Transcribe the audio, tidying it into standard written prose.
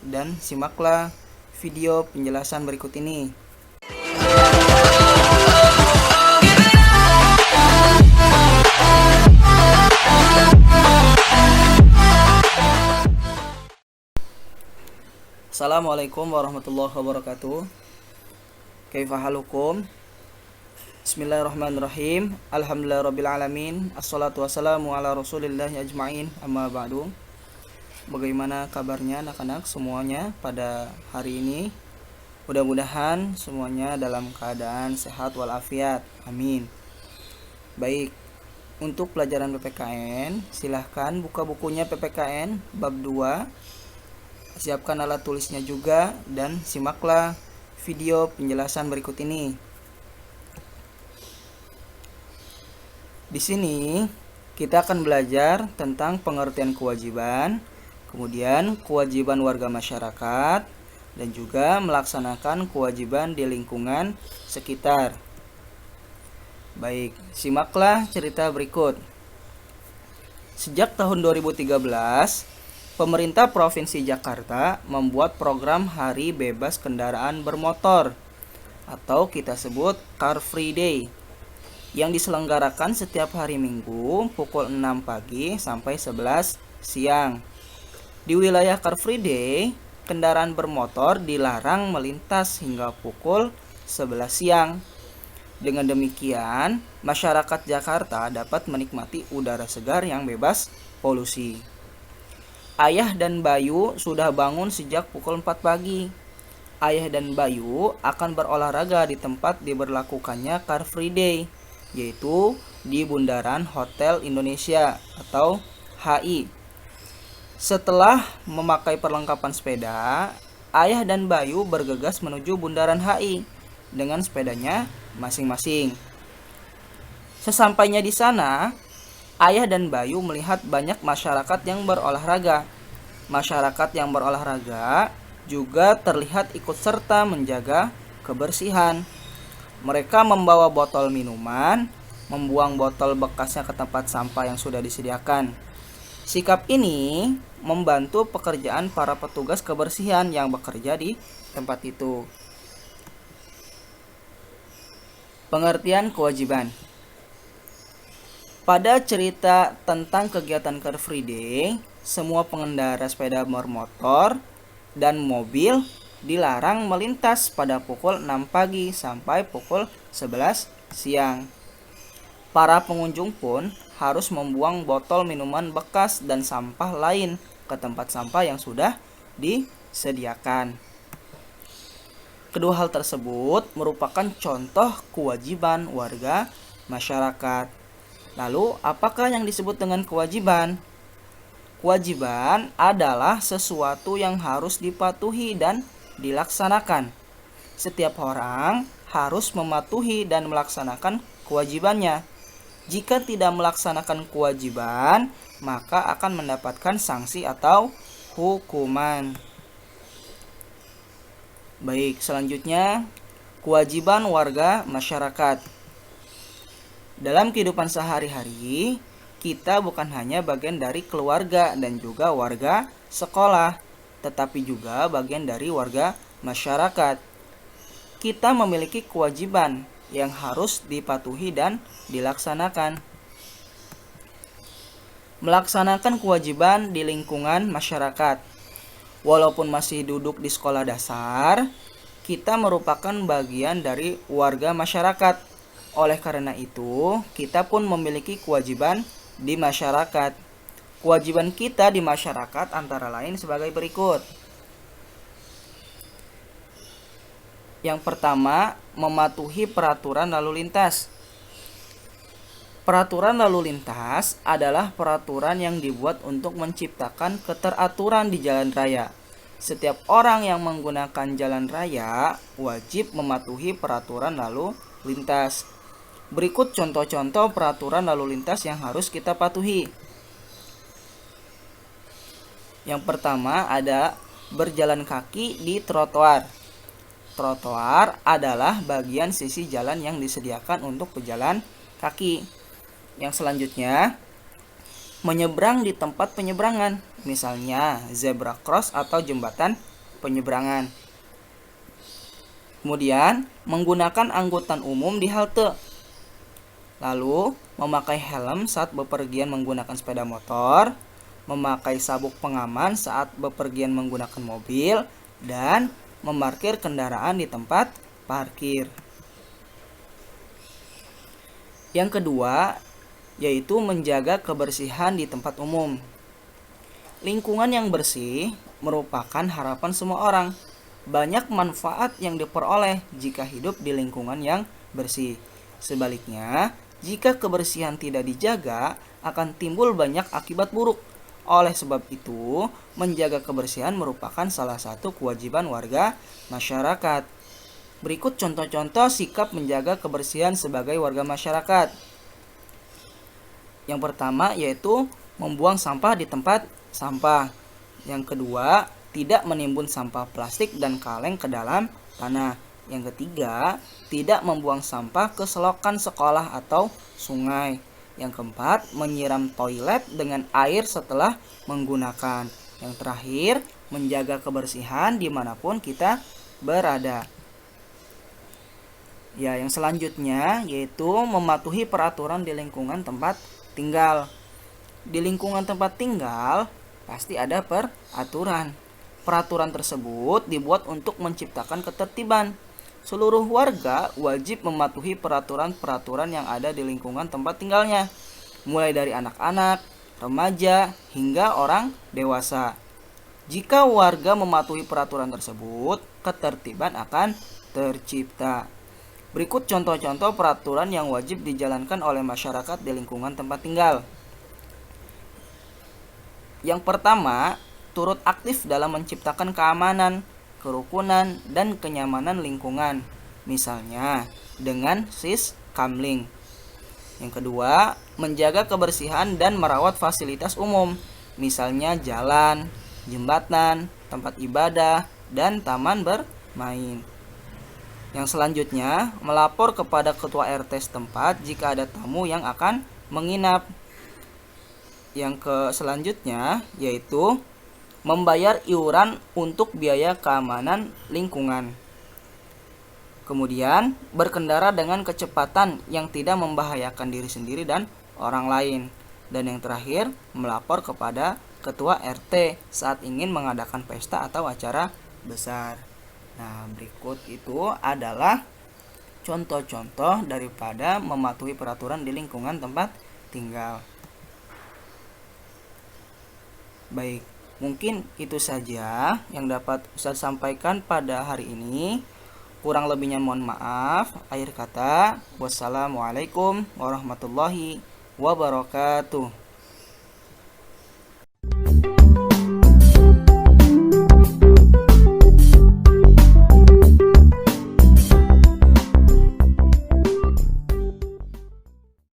dan simaklah video penjelasan berikut ini. Assalamualaikum warahmatullahi wabarakatuh. Kaifa halukum? Bismillahirrahmanirrahim. Alhamdulillahirabbil alamin. Assalatu wassalamu ala rasulillahi ajmain. Amma ba'du. Bagaimana kabarnya anak-anak semuanya pada hari ini? Mudah-mudahan semuanya dalam keadaan sehat walafiat. Amin. Baik, untuk pelajaran PPKN, silahkan buka bukunya PPKN bab 2. Siapkan alat tulisnya juga dan simaklah video penjelasan berikut ini. Di sini kita akan belajar tentang pengertian kewajiban, kemudian kewajiban warga masyarakat, dan juga melaksanakan kewajiban di lingkungan sekitar. Baik, simaklah cerita berikut. Sejak tahun 2013, pemerintah Provinsi Jakarta membuat program Hari Bebas Kendaraan Bermotor atau kita sebut Car Free Day yang diselenggarakan setiap hari Minggu pukul 6 pagi sampai 11 siang. Di wilayah Car Free Day, kendaraan bermotor dilarang melintas hingga pukul 11 siang. Dengan demikian, masyarakat Jakarta dapat menikmati udara segar yang bebas polusi. Ayah dan Bayu sudah bangun sejak pukul 4 pagi. Ayah dan Bayu akan berolahraga di tempat diberlakukannya Car Free Day, yaitu di Bundaran Hotel Indonesia atau HI. Setelah memakai perlengkapan sepeda, Ayah dan Bayu bergegas menuju Bundaran HI dengan sepedanya masing-masing. Sesampainya di sana, Ayah dan Bayu melihat banyak masyarakat yang berolahraga. Masyarakat yang berolahraga juga terlihat ikut serta menjaga kebersihan. Mereka membawa botol minuman, membuang botol bekasnya ke tempat sampah yang sudah disediakan. Sikap ini membantu pekerjaan para petugas kebersihan yang bekerja di tempat itu. Pengertian kewajiban. Pada cerita tentang kegiatan Car Free Day, semua pengendara sepeda bermotor dan mobil dilarang melintas pada pukul 6 pagi sampai pukul 11 siang. Para pengunjung pun harus membuang botol minuman bekas dan sampah lain ke tempat sampah yang sudah disediakan. Kedua hal tersebut merupakan contoh kewajiban warga masyarakat. Lalu, apakah yang disebut dengan kewajiban? Kewajiban adalah sesuatu yang harus dipatuhi dan dilaksanakan. Setiap orang harus mematuhi dan melaksanakan kewajibannya. Jika tidak melaksanakan kewajiban, maka akan mendapatkan sanksi atau hukuman. Baik, selanjutnya kewajiban warga masyarakat. Dalam kehidupan sehari-hari, kita bukan hanya bagian dari keluarga dan juga warga sekolah, tetapi juga bagian dari warga masyarakat. Kita memiliki kewajiban yang harus dipatuhi dan dilaksanakan. Melaksanakan kewajiban di lingkungan masyarakat. Walaupun masih duduk di sekolah dasar, kita merupakan bagian dari warga masyarakat. Oleh karena itu, kita pun memiliki kewajiban di masyarakat. Kewajiban kita di masyarakat antara lain sebagai berikut. Yang pertama, mematuhi peraturan lalu lintas. Peraturan lalu lintas adalah peraturan yang dibuat untuk menciptakan keteraturan di jalan raya. Setiap orang yang menggunakan jalan raya wajib mematuhi peraturan lalu lintas. Berikut contoh-contoh peraturan lalu lintas yang harus kita patuhi. Yang pertama ada berjalan kaki di trotoar. Trotoar adalah bagian sisi jalan yang disediakan untuk pejalan kaki. Yang selanjutnya, menyeberang di tempat penyeberangan, misalnya zebra cross atau jembatan penyeberangan. Kemudian, menggunakan angkutan umum di halte. Lalu, memakai helm saat bepergian menggunakan sepeda motor, memakai sabuk pengaman saat bepergian menggunakan mobil, dan memarkir kendaraan di tempat parkir. Yang kedua, yaitu menjaga kebersihan di tempat umum. Lingkungan yang bersih merupakan harapan semua orang. Banyak manfaat yang diperoleh jika hidup di lingkungan yang bersih. Sebaliknya, jika kebersihan tidak dijaga, akan timbul banyak akibat buruk. Oleh sebab itu, menjaga kebersihan merupakan salah satu kewajiban warga masyarakat. Berikut contoh-contoh sikap menjaga kebersihan sebagai warga masyarakat. Yang pertama yaitu membuang sampah di tempat sampah. Yang kedua, tidak menimbun sampah plastik dan kaleng ke dalam tanah. Yang ketiga, tidak membuang sampah ke selokan sekolah atau sungai. Yang keempat, menyiram toilet dengan air setelah menggunakan. Yang terakhir, menjaga kebersihan dimanapun kita berada. Ya, yang selanjutnya yaitu mematuhi peraturan di lingkungan tempat tinggal. Di lingkungan tempat tinggal pasti ada peraturan. Peraturan tersebut dibuat untuk menciptakan ketertiban. Seluruh warga wajib mematuhi peraturan-peraturan yang ada di lingkungan tempat tinggalnya, mulai dari anak-anak, remaja, hingga orang dewasa. Jika warga mematuhi peraturan tersebut, ketertiban akan tercipta. Berikut contoh-contoh peraturan yang wajib dijalankan oleh masyarakat di lingkungan tempat tinggal. Yang pertama, turut aktif dalam menciptakan keamanan, kerukunan, dan kenyamanan lingkungan. Misalnya, dengan Siskamling. Yang kedua, menjaga kebersihan dan merawat fasilitas umum. Misalnya jalan, jembatan, tempat ibadah, dan taman bermain. Yang selanjutnya, melapor kepada ketua RT setempat jika ada tamu yang akan menginap. Yang selanjutnya yaitu membayar iuran untuk biaya keamanan lingkungan. Kemudian, berkendara dengan kecepatan yang tidak membahayakan diri sendiri dan orang lain. Dan yang terakhir, melapor kepada ketua RT saat ingin mengadakan pesta atau acara besar. Nah, berikut itu adalah contoh-contoh daripada mematuhi peraturan di lingkungan tempat tinggal. Baik, mungkin itu saja yang dapat Ustaz sampaikan pada hari ini. Kurang lebihnya mohon maaf. Akhir kata, wassalamualaikum warahmatullahi wabarakatuh.